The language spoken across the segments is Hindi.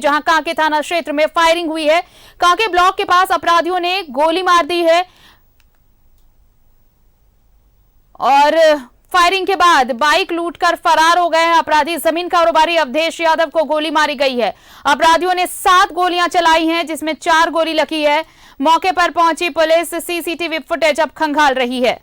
जहां कांके थाना क्षेत्र में फायरिंग हुई है। कांके ब्लॉक के पास अपराधियों ने गोली मार दी है और फायरिंग के बाद बाइक लूटकर फरार हो गए हैं अपराधी। जमीन कारोबारी अवधेश यादव को गोली मारी गई है। अपराधियों ने 7 गोलियां चलाई हैं, जिसमें 4 गोली लगी है। मौके पर पहुंची पुलिस सीसीटीवी फुटेज अब खंगाल रही है।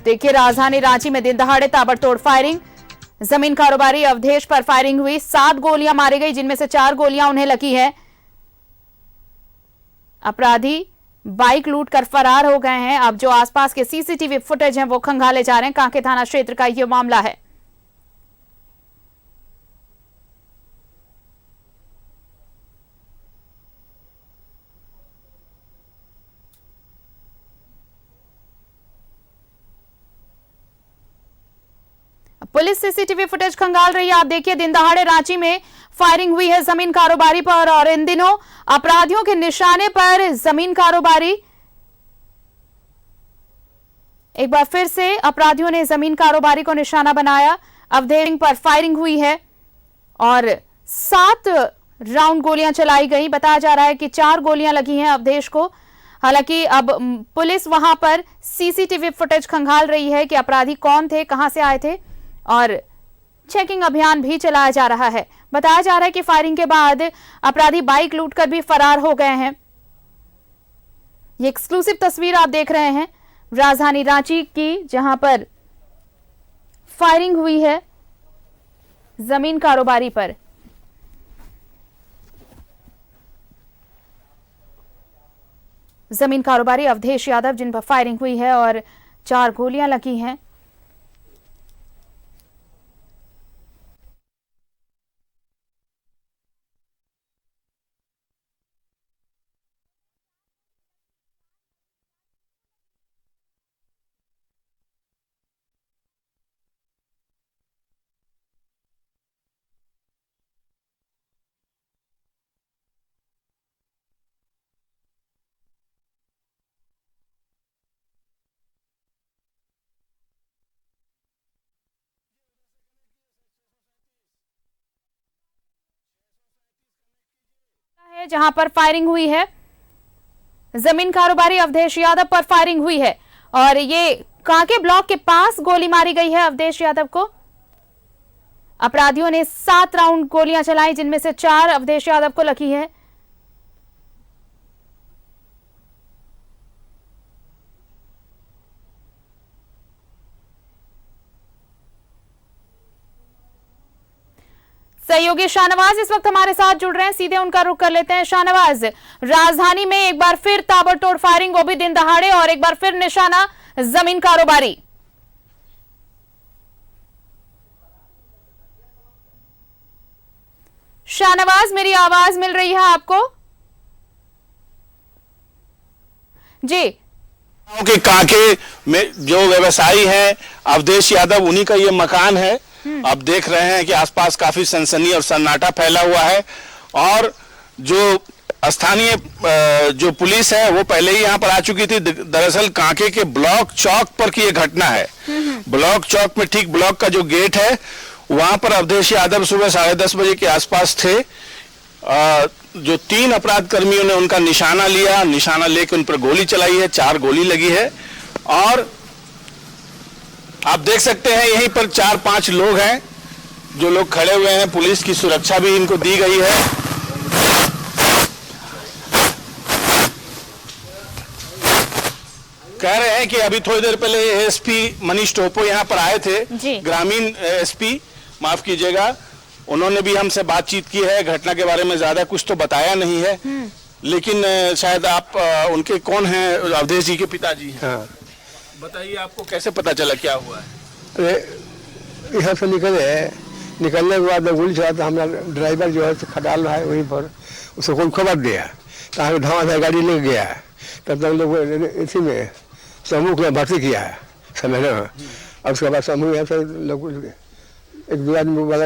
देखिए, राजधानी रांची में दिन दहाड़े ताबड़तोड़ फायरिंग। जमीन कारोबारी अवधेश पर फायरिंग हुई। 7 गोलियां मारी गई, जिनमें से 4 गोलियां उन्हें लगी है। अपराधी बाइक लूटकर फरार हो गए हैं। अब जो आसपास के सीसीटीवी फुटेज हैं वो खंगाले जा रहे हैं। कांके थाना क्षेत्र का यह मामला है। पुलिस सीसीटीवी फुटेज खंगाल रही है। आप देखिए, दिन दहाड़े रांची में फायरिंग हुई है जमीन कारोबारी पर और इन दिनों अपराधियों के निशाने पर जमीन कारोबारी। एक बार फिर से अपराधियों ने जमीन कारोबारी को निशाना बनाया। अवधेश पर फायरिंग हुई है और 7 राउंड गोलियां चलाई गई। बताया जा रहा है कि 4 गोलियां लगी हैं अवधेश को। हालांकि अब पुलिस वहां पर सीसीटीवी फुटेज खंगाल रही है कि अपराधी कौन थे, कहां से आए थे, और चेकिंग अभियान भी चलाया जा रहा है। बताया जा रहा है कि फायरिंग के बाद अपराधी बाइक लूटकर भी फरार हो गए हैं। ये एक्सक्लूसिव तस्वीर आप देख रहे हैं राजधानी रांची की, जहां पर फायरिंग हुई है जमीन कारोबारी पर। जमीन कारोबारी अवधेश यादव जिन पर फायरिंग हुई है और 4 गोलियां लगी हैं। जहां पर फायरिंग हुई है, जमीन कारोबारी अवधेश यादव पर फायरिंग हुई है और ये कांके ब्लॉक के पास गोली मारी गई है अवधेश यादव को। अपराधियों ने 7 राउंड गोलियां चलाई, जिनमें से 4 अवधेश यादव को लगी है। सहयोगी शाहनवाज इस वक्त हमारे साथ जुड़ रहे हैं, सीधे उनका रुख कर लेते हैं। शाहनवाज, राजधानी में एक बार फिर ताबड़तोड़ फायरिंग, वो भी दिन दहाड़े, और एक बार फिर निशाना जमीन कारोबारी। शाहनवाज, मेरी आवाज मिल रही है आपको? जी। कि कांके में जो व्यवसायी हैं अवधेश यादव, उन्हीं का ये मकान है। अब देख रहे हैं कि आसपास काफी सनसनी और सन्नाटा फैला हुआ है और जो स्थानीय जो पुलिस है वो पहले ही यहाँ पर आ चुकी थी। दरअसल कांके के ब्लॉक चौक पर की ये घटना है। ब्लॉक चौक में ठीक ब्लॉक का जो गेट है वहां पर अवधेश यादव सुबह 10:30 बजे के आसपास थे। जो 3 अपराध कर्मियों ने उनका निशाना लिया, निशाना लेकर उन पर गोली चलाई है। 4 गोली लगी है और आप देख सकते हैं यहीं पर 4-5 लोग हैं जो लोग खड़े हुए हैं। पुलिस की सुरक्षा भी इनको दी गई है। कह रहे हैं कि अभी थोड़ी देर पहले एसपी मनीष टोपो यहाँ पर आए थे, ग्रामीण एसपी, माफ कीजिएगा। उन्होंने भी हमसे बातचीत की है। घटना के बारे में ज्यादा कुछ तो बताया नहीं है, लेकिन शायद आप उनके कौन हैं? अवधेश जी के पिताजी हैं। हाँ। बताइए, आपको कैसे पता चला, क्या हुआ है? अरे यहाँ से निकलने के बाद गोली चला था। हमारा ड्राइवर जो है खटाल रहा है वहीं पर, उसको कौन खबर दिया, तो धावा गाड़ी लेके गया। तब तक लोग इसी में समूह में भर्ती किया है समय ना। अब उसके बाद समूह यहाँ से लोग 1-2 आदमी वाला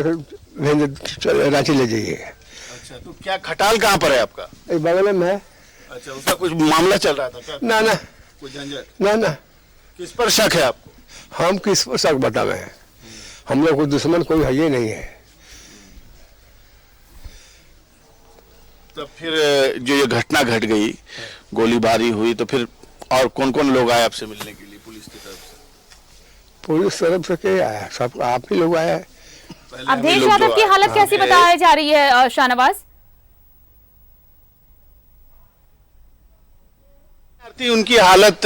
रांची ले जाइए। अच्छा, तो क्या खटाल कहाँ पर है आपका? एक बगल में है। अच्छा, उसका कुछ मामला चल रहा था क्या? ना ना कुछ झंझट? ना। किस पर शक है आपको? हम किस पर शक बतावे हैं? हम लोग को दुश्मन कोई है ही नहीं है। तब फिर जो ये घटना घट गई, गोलीबारी हुई, तो फिर और कौन कौन लोग आए आपसे मिलने के लिए पुलिस की तरफ से? पुलिस तरफ से क्या आया? सब आप ही लोग आए। अवधेश यादव की हालत कैसी बताई जा रही है शाहनवाज? उनकी हालत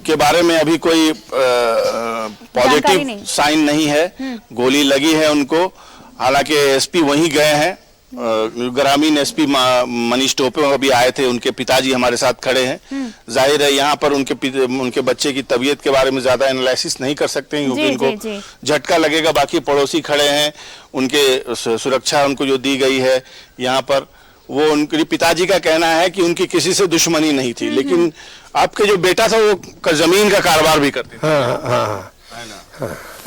के बारे में अभी कोई पॉजिटिव साइन नहीं है। गोली लगी है उनको। हालांकि एसपी वहीं गए हैं, ग्रामीण एसपी मनीष टोपे अभी आए थे, उनके पिताजी हमारे साथ खड़े हैं। जाहिर है यहाँ पर उनके बच्चे की तबीयत के बारे में ज्यादा एनालिसिस नहीं कर सकते हैं, क्योंकि उनको झटका लगेगा। बाकी पड़ोसी खड़े हैं, उनके सुरक्षा उनको जो दी गई है यहाँ पर, वो उनके पिताजी का कहना है कि उनकी किसी से दुश्मनी नहीं थी, लेकिन आपके जो बेटा था वो जमीन का कारोबार भी करते थे। है ना?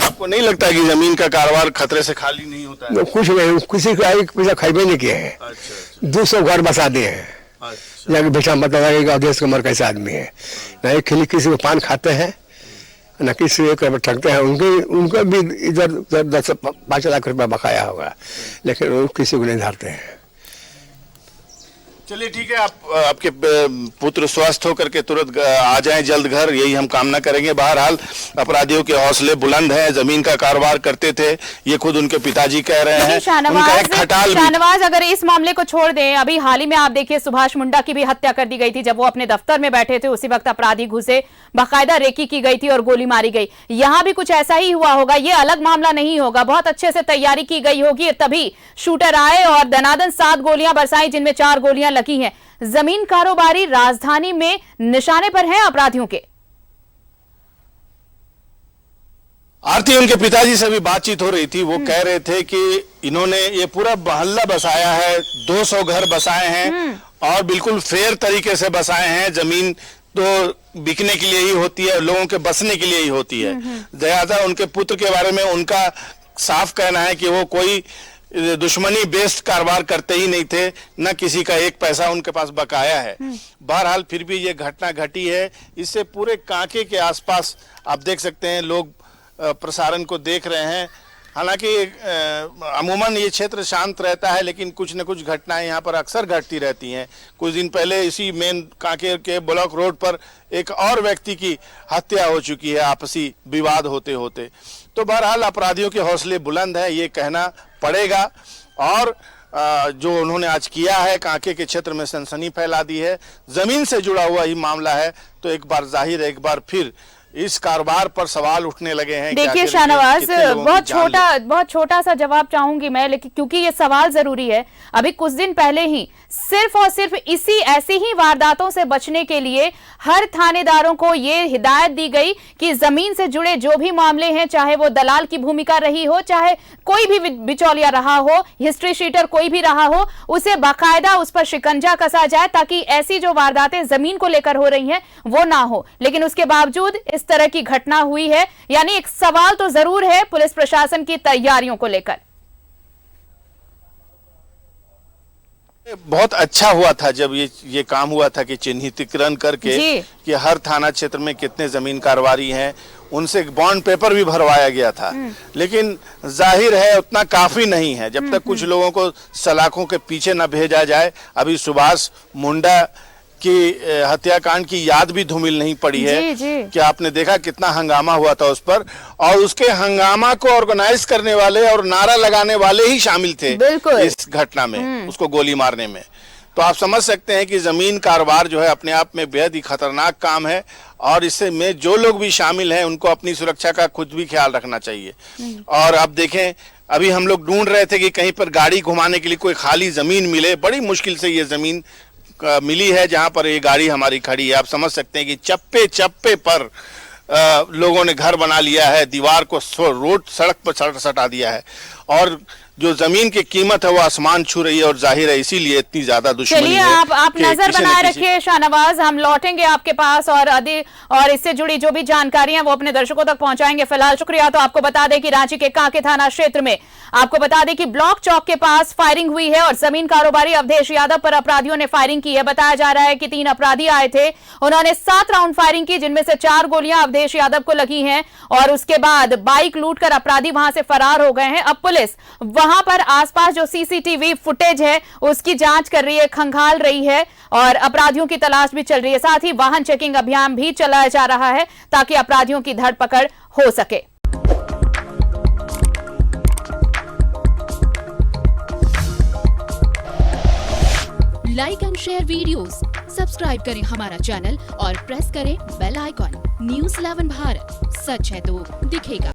आपको नहीं लगता कि जमीन का कारोबार खतरे से खाली नहीं होता है? कुछ नहीं, किसी का एक पैसा खाइबे नहीं किया है। अच्छा। 200 घर बसा दिए हैं। अच्छा। जाके बेटा मतलब लगेगा अवधेश कुमार कैसा आदमी है। ना एक खिली किसी को पान खाते हैं, न किसी एक ठगते हैं। उनका भी इधर 10-5 लाख रुपया बकाया होगा, लेकिन वो किसी को नहीं धारते हैं। चलिए ठीक है, आपके पुत्र स्वस्थ होकर के तुरंत आ जाएं जल्द घर, यही हम कामना करेंगे। बहरहाल अपराधियों के हौसले बुलंद हैं, जमीन का कारोबार करते थे, ये खुद उनके पिताजी कह रहे हैं। शाहनवाज, अगर इस मामले को छोड़ दें, अभी हाल ही में आप देखिए सुभाष मुंडा की भी हत्या कर दी गई थी। जब वो अपने दफ्तर में बैठे थे उसी वक्त अपराधी घुसे, बाकायदा रेकी की गई थी और गोली मारी गई। यहाँ भी कुछ ऐसा ही हुआ होगा, ये अलग मामला नहीं होगा। बहुत अच्छे से तैयारी की गई होगी, तभी शूटर आए और दनादन 7 गोलियां बरसाई, जिनमें 4 गोलियां लगी हैं। जमीन कारोबारी राजधानी में निशाने पर हैं अपराधियों के। आरती, उनके पिताजी से भी बातचीत हो रही थी, वो कह रहे थे कि इन्होंने ये पूरा मोहल्ला बसाया है, 200 घर बसाए हैं और बिल्कुल फेयर तरीके से बसाए हैं। जमीन तो बिकने के लिए ही होती है, लोगों के बसने के लिए ही होती है। ज्यादा उनके पुत्र के बारे में उनका साफ कहना है कि वो कोई दुश्मनी बेस्ड कारोबार करते ही नहीं थे, न किसी का एक पैसा उनके पास बकाया है। बहरहाल फिर भी ये घटना घटी है, इससे पूरे कांके के आसपास आप देख सकते हैं लोग प्रसारण को देख रहे हैं। हालांकि अमूमन ये क्षेत्र शांत रहता है, लेकिन कुछ न कुछ घटनाएं यहाँ पर अक्सर घटती रहती हैं। कुछ दिन पहले इसी मेन कांके के ब्लॉक रोड पर एक और व्यक्ति की हत्या हो चुकी है, आपसी विवाद होते होते। तो बहरहाल अपराधियों के हौसले बुलंद है, ये कहना पड़ेगा। और जो उन्होंने आज किया है, कांके के क्षेत्र में सनसनी फैला दी है। जमीन से जुड़ा हुआ ही मामला है, तो एक बार जाहिर है, एक बार फिर इस कारोबार पर सवाल उठने लगे हैं। देखिए शाहनवाज, बहुत छोटा सा जवाब चाहूंगी मैं, लेकिन क्योंकि ये सवाल जरूरी है। अभी कुछ दिन पहले ही सिर्फ और सिर्फ ऐसी ही वारदातों से बचने के लिए हर थानेदारों को ये हिदायत दी गई कि जमीन से जुड़े जो भी मामले हैं, चाहे वो दलाल की भूमिका रही हो, चाहे कोई भी बिचौलिया रहा हो, हिस्ट्री शीटर कोई भी रहा हो, उसे बाकायदा उस पर शिकंजा कसा जाए, ताकि ऐसी जो वारदातें जमीन को लेकर हो रही हैं वो ना हो। लेकिन उसके बावजूद इस तरह की घटना हुई है, यानी एक सवाल तो जरूर है पुलिस प्रशासन की तैयारियों को लेकर। बहुत अच्छा हुआ था जब ये काम हुआ था कि चिन्हितीकरण करके कि हर थाना क्षेत्र में कितने जमीन कारोबारी हैं, उनसे बॉन्ड पेपर भी भरवाया गया था। लेकिन जाहिर है उतना काफी नहीं है, जब तक कुछ लोगों को सलाखों के पीछे न भेजा जाए। अभी सुभाष मुंडा की हत्याकांड की याद भी धूमिल नहीं पड़ी है कि आपने देखा कितना हंगामा हुआ था उस पर, और उसके हंगामा को ऑर्गेनाइज करने वाले और नारा लगाने वाले ही शामिल थे इस घटना में, उसको गोली मारने में। तो आप समझ सकते हैं कि जमीन कारोबार जो है अपने आप में बेहद ही खतरनाक काम है, और इससे में जो लोग भी शामिल हैं उनको अपनी सुरक्षा का खुद भी ख्याल रखना चाहिए। और आप देखें, अभी हम लोग ढूंढ रहे थे कि कहीं पर गाड़ी घुमाने के लिए कोई खाली जमीन मिले। बड़ी मुश्किल से ये जमीन मिली है जहां पर ये गाड़ी हमारी खड़ी है। आप समझ सकते हैं कि चप्पे चप्पे पर लोगों ने घर बना लिया है, दीवार को रोड सड़क पर सटा दिया है। और जो जमीन की कीमत है वो आसमान छू रही है और जाहिर है इसीलिए इतनी ज्यादा दुश्मनी चलिए है आप कि नजर किसी न बनाए किसी- रखिए शाहनवाज, हम लौटेंगे आपके पास और इससे जुड़ी जो भी जानकारी है वो अपने दर्शकों तक पहुंचाएंगे। फिलहाल शुक्रिया। तो आपको बता दें कि रांची के कांके थाना क्षेत्र में आपको बता दें कि ब्लॉक चौक के पास फायरिंग हुई है और जमीन कारोबारी अवधेश यादव पर अपराधियों ने फायरिंग की है। बताया जा रहा है कि 3 अपराधी आए थे, उन्होंने 7 राउंड फायरिंग की, जिनमें से 4 गोलियां अवधेश यादव को लगी हैं और उसके बाद बाइक लूटकर अपराधी वहां से फरार हो गए हैं। अब पुलिस वहां पर आसपास जो सीसीटीवी फुटेज है उसकी जांच कर रही है, खंगाल रही है और अपराधियों की तलाश भी चल रही है। साथ ही वाहन चेकिंग अभियान भी चलाया जा रहा है ताकि अपराधियों की धरपकड़ हो सके। Like and share videos, subscribe करें हमारा चैनल और प्रेस करें बेल आइकॉन। न्यूज़ 11 भारत, सच है तो दिखेगा।